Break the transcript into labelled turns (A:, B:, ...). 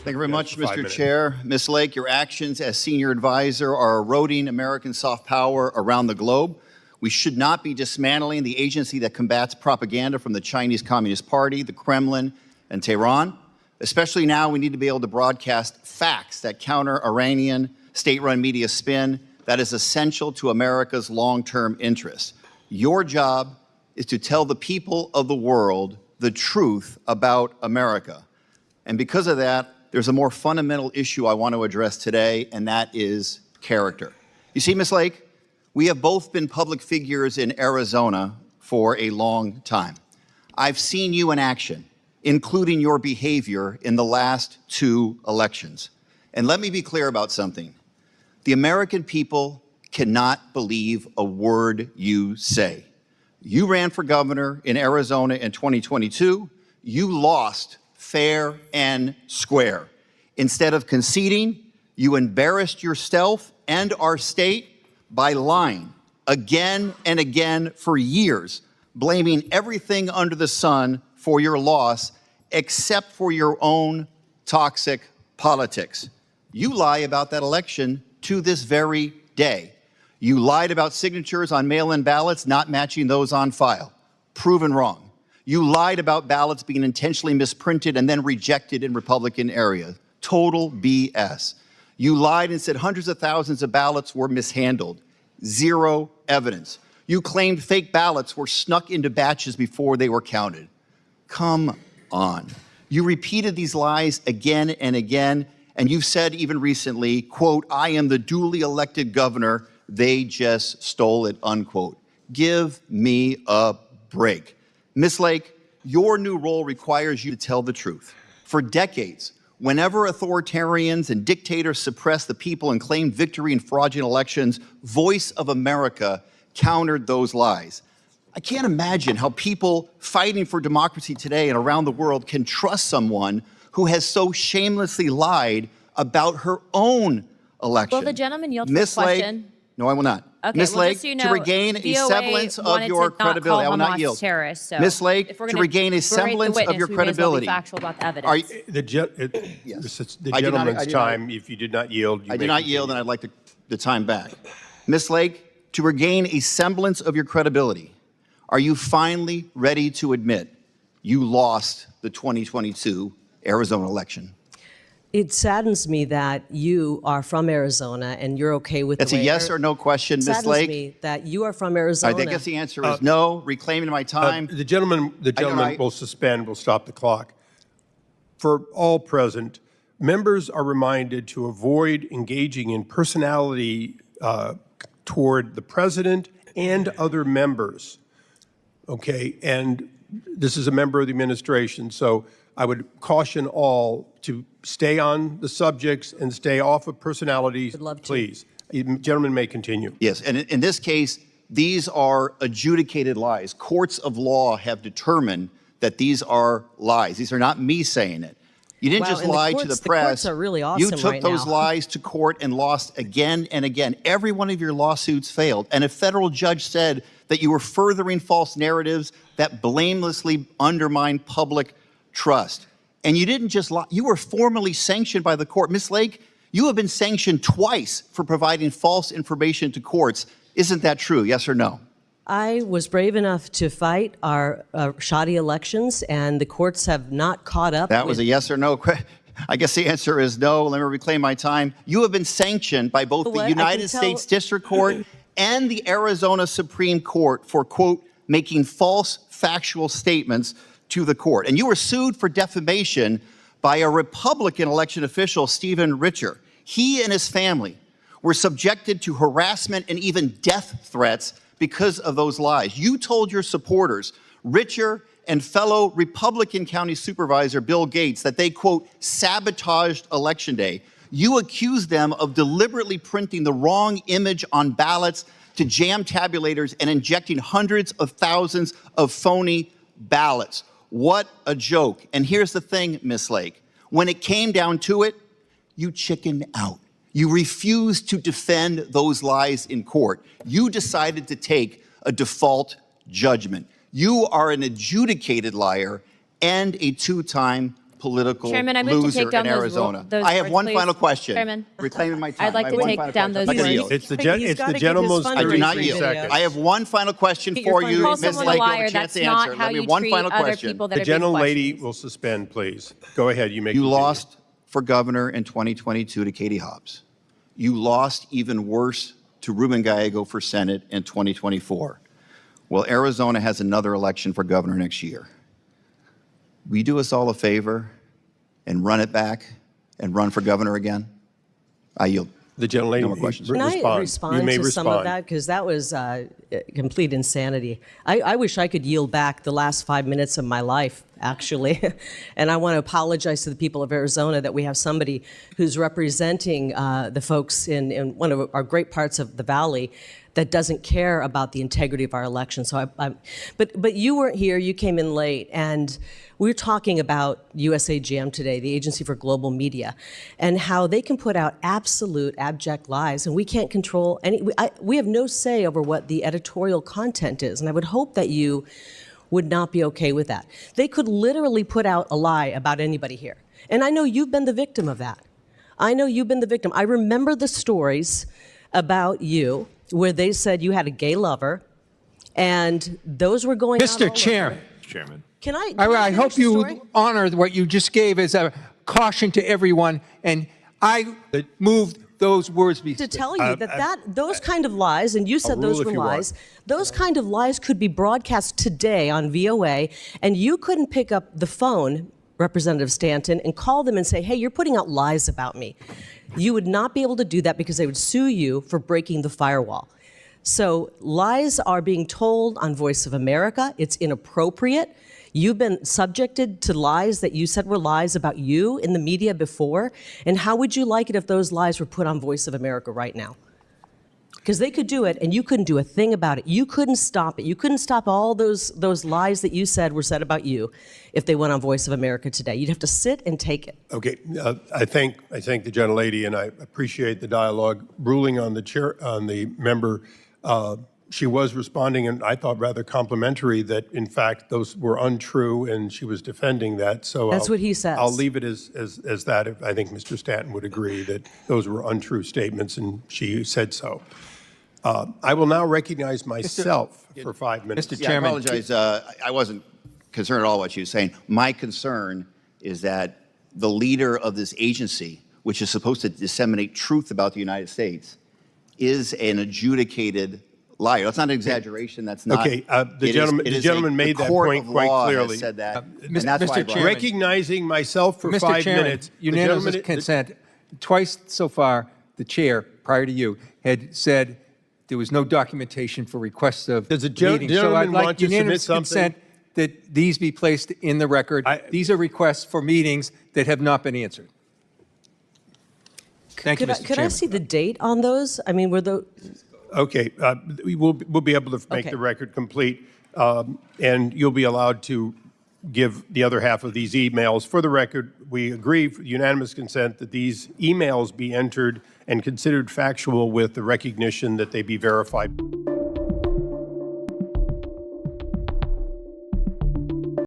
A: Thank you very much, Mr. Chair. Ms. Lake, your actions as senior advisor are eroding American soft power around the globe. We should not be dismantling the agency that combats propaganda from the Chinese Communist Party, the Kremlin, and Tehran. Especially now, we need to be able to broadcast facts that counter Iranian state-run media spin that is essential to America's long-term interests. Your job is to tell the people of the world the truth about America. And because of that, there's a more fundamental issue I want to address today, and that is character. You see, Ms. Lake, we have both been public figures in Arizona for a long time. I've seen you in action, including your behavior in the last 2 elections. And let me be clear about something. The American people cannot believe a word you say. You ran for governor in Arizona in 2022. You lost fair and square. Instead of conceding, you embarrassed yourself and our state by lying again and again for years, blaming everything under the sun for your loss except for your own toxic politics. You lie about that election to this very day. You lied about signatures on mail-in ballots not matching those on file. Proven wrong. You lied about ballots being intentionally misprinted and then rejected in Republican areas. Total BS. You lied and said hundreds of thousands of ballots were mishandled. Zero evidence. You claimed fake ballots were snuck into batches before they were counted. Come on. You repeated these lies again and again, and you've said even recently, quote, "I am the duly elected governor. They just stole it," unquote. Give me a break. Ms. Lake, your new role requires you to tell the truth. For decades, whenever authoritarians and dictators suppressed the people and claimed victory in fraudulent elections, Voice of America countered those lies. I can't imagine how people fighting for democracy today and around the world can trust someone who has so shamelessly lied about her own election.
B: Will the gentleman yield to the question?
A: No, I will not.
B: Okay,
A: Ms.
B: well,
A: Lake,
B: just so you know,
A: to regain a
B: VOA
A: semblance of your credibility, I will not yield.
B: So
A: Ms. Lake, to regain a semblance of your credibility.
B: Factual about the evidence.
C: The gentleman's time, if you did not yield,
A: I did not yield, and I'd like the time back. Ms. Lake, to regain a semblance of your credibility, are you finally ready to admit you lost the 2022 Arizona election?
D: It saddens me that you are from Arizona and you're okay with
A: That's a yes or no question, Ms. Lake.
D: It saddens me that you are from Arizona.
A: I guess the answer is no. Reclaiming my time.
C: The gentleman will suspend, will stop the clock. For all present, members are reminded to avoid engaging in personality toward the president and other members. Okay, and this is a member of the administration, so I would caution all to stay on the subjects and stay off of personalities, please. Gentleman may continue.
A: Yes, and in this case, these are adjudicated lies. Courts of law have determined that these are lies. These are not me saying it. You didn't just lie to the press.
D: The courts are really awesome
A: You took
D: right
A: those
D: now.
A: lies to court and lost again and again. Every one of your lawsuits failed. And a federal judge said that you were furthering false narratives that blamelessly undermine public trust. And you didn't just lie. You were formally sanctioned by the court. Ms. Lake, you have been sanctioned twice for providing false information to courts. Isn't that true? Yes or no?
D: I was brave enough to fight our shoddy elections, and the courts have not caught up.
A: That was a yes or no question. I guess the answer is no. Let me reclaim my time. You have been sanctioned by both the United States District Court and the Arizona Supreme Court for, quote, making false factual statements to the court. And you were sued for defamation by a Republican election official, Stephen Richer. He and his family were subjected to harassment and even death threats because of those lies. You told your supporters, Richer and fellow Republican County Supervisor Bill Gates, that they, quote, sabotaged Election Day. You accused them of deliberately printing the wrong image on ballots to jam tabulators and injecting hundreds of thousands of phony ballots. What a joke. And here's the thing, Ms. Lake. When it came down to it, you chickened out. You refused to defend those lies in court. You decided to take a default judgment. You are an adjudicated liar and a two-time political
B: Chairman, I move to
A: loser
B: take down
A: in
B: those
A: Arizona.
B: those
A: I have
B: words,
A: one
B: please.
A: final question.
B: Chairman.
A: Reclaiming my time.
B: I'd like
A: I
B: to
A: have one
B: take
A: final
B: down
A: question.
B: those
A: I'm not gonna
B: words.
A: yield.
C: It's the,
D: He's
C: it's
D: gotta
C: the
D: give his
C: gentleman's
D: fundraising
A: I do not
C: 33
A: yield.
C: seconds.
A: I have one final question
D: Get your
A: for you,
B: Call
A: Ms.
B: someone a
A: Lake. You'll have
B: liar.
A: a chance
B: That's
A: to
B: not
A: answer.
B: how
A: Let me
B: you
A: one
B: treat
A: final
B: other
A: question.
B: people that
C: The
B: are being
C: gentlelady
B: questioned.
C: will suspend, please. Go ahead. You may
A: You
C: continue.
A: lost for governor in 2022 to Katie Hobbs. You lost even worse to Ruben Gallego for Senate in 2024. Well, Arizona has another election for governor next year. Will you do us all a favor and run it back and run for governor again? I yield.
C: The gentlelady
A: No more questions.
D: Can I
C: respond.
D: respond
C: You may
D: to some of
C: respond.
D: that? Because that was complete insanity. I wish I could yield back the last 5 minutes of my life, actually. And I want to apologize to the people of Arizona that we have somebody who's representing the folks in one of our great parts of the Valley that doesn't care about the integrity of our election. So, but you weren't here. You came in late, and we were talking about USAGM today, the Agency for Global Media, and how they can put out absolute abject lies, and we can't control any. We have no say over what the editorial content is, and I would hope that you would not be okay with that. They could literally put out a lie about anybody here, and I know you've been the victim of that. I know you've been the victim. I remember the stories about you where they said you had a gay lover, and those were going out all
E: Mr.
D: over.
E: Chairman.
D: Can I
E: I
D: finish
E: hope
D: the
E: you
D: story?
E: honor what you just gave as a caution to everyone, and I moved those words.
D: To tell you that those kind of lies, and you said
C: rule
D: those
C: if
D: were
C: you want.
D: lies, those kind of lies could be broadcast today on VOA, and you couldn't pick up the phone, Representative Stanton, and call them and say, hey, you're putting out lies about me. You would not be able to do that because they would sue you for breaking the firewall. So lies are being told on Voice of America. It's inappropriate. You've been subjected to lies that you said were lies about you in the media before. And how would you like it if those lies were put on Voice of America right now? Because they could do it, and you couldn't do a thing about it. You couldn't stop it. You couldn't stop all those lies that you said were said about you if they went on Voice of America today. You'd have to sit and take it.
C: Okay, I thank the gentlelady, and I appreciate the dialogue. Ruling on the member, she was responding, and I thought rather complimentary that in fact those were untrue, and she was defending that. So
D: That's what he says.
C: I'll leave it as that. I think Mr. Stanton would agree that those were untrue statements, and she said so. I will now recognize myself for 5 minutes.
E: Mr.
A: Yeah, I
E: Chairman.
A: apologize. I wasn't concerned at all what she was saying. My concern is that the leader of this agency, which is supposed to disseminate truth about the United States, is an adjudicated liar. That's not an exaggeration. That's not.
C: Okay, the gentleman made that point quite clearly.
A: Said that, and
E: Mr.
A: that's why I brought it up.
E: Chairman.
C: Recognizing myself for
E: Mr.
C: 5
E: Chairman,
C: minutes. the
E: unanimous
C: gentleman-
E: consent. Twice so far, the chair, prior to you, had said there was no documentation for requests of
C: Does the
E: meetings. So
C: gentleman
E: I'd like
C: want to submit
E: unanimous
C: something?
E: consent that these be placed in the record. These are requests for meetings that have not been answered. Thank you, Mr.
D: Could I
E: Chairman.
D: see the date on those? I mean, were those...
C: Okay, we'll be able to make
D: Okay.
C: the record complete, and you'll be allowed to give the other half of these emails. For the record, we agree, for unanimous consent, that these emails be entered and considered factual with the recognition that they be verified.